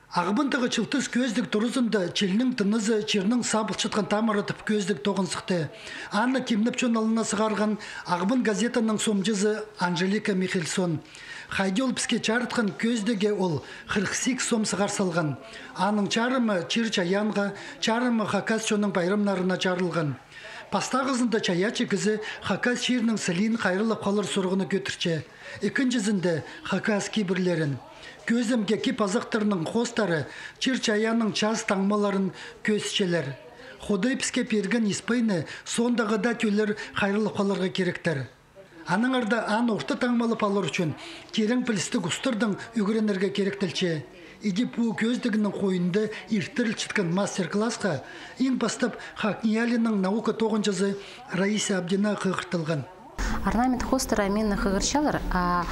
Ағбындағы чылтыз көздік тұрызында челінің тынызы черінің сабық шытқан тамыратып көздік тоғын сықты. Анна кемніп журналына сығарған Ағбын газетаның сомжызы Анжелика Михельсон. Хайди ол бізге чарытқан көздіге ол 48 сом сығар салған. Аның чарымы чир чаянға, чарымы хакас шоның байрамнарына чарылған. Пастағызында чаячы кізі хакас ширінің сілін қайрылып қалыр сұрғыны көтірче. Екіншізінде хакас кейбірлерін. Көзімге кеп азықтарының қостары, чир-чаяның час таңмаларын көзшелер. Ходай піске перген испайны сондағы да төлер қайрылы қаларға керектер. Аның арда ан орта таңмалы палыр үшін керің пілістік ұстырдың үгіренерге керектілче. Иди пу көздігінің қойынды иртіріл чыткан мастер-классқа ең бастап Хакниялінің наука 9-жызы Раиса Абдина қығыртылған. Орнамент хостера мен хыгырчалар, а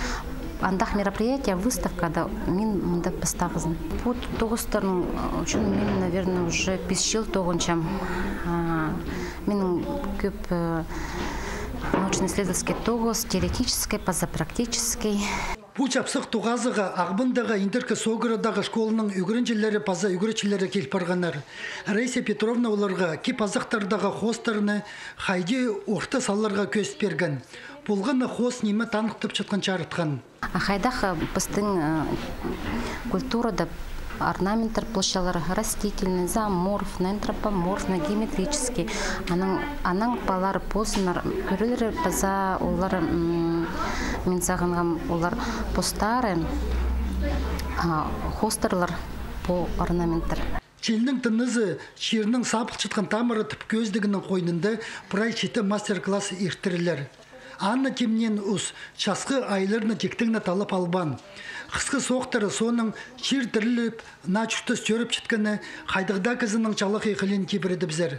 андах мероприятия, выставка, да, мен мында постагызын. Пут тогустарын үчүн мен, наверное, уже 5 жыл тогынчам. Мен көп научно-исследовательский тогус, теоретический, позапрактический. Пу чапсық туғазыға Ағбындағы Индерка Согырадағы школының үгірінжелері паза үгірічілері келіп барғанар. Раиса Петровна оларға кеп азықтардағы хостарыны хайди орта салларға көз берген. Болғаны хост немі танықтып жатқан чарытқан. Хайдах біздің культурада орнаментар площалары растительный, зооморфный, антропоморфный, геометрический. Аның балары позынар, көрілері база олар мен сағынғам олар постары, хостерлар по орнаментар. Челінің тынызы шерінің сапық шытқан тамыры түп көздігінің қойнында прай шеті мастер-класс ертірілер. Анна кемнен ұс часқы айларыны тектіңні талып албан. Қысқы соқтары соның шер тіріліп, начүшті сөріп шытканы қайдығда кізінің чалық еқілін кебіреді бізер.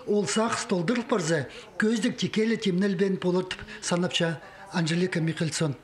Ол сақ столдырып барза көздік текелі темнел бен полыртып санапша Анжелика Михельсон.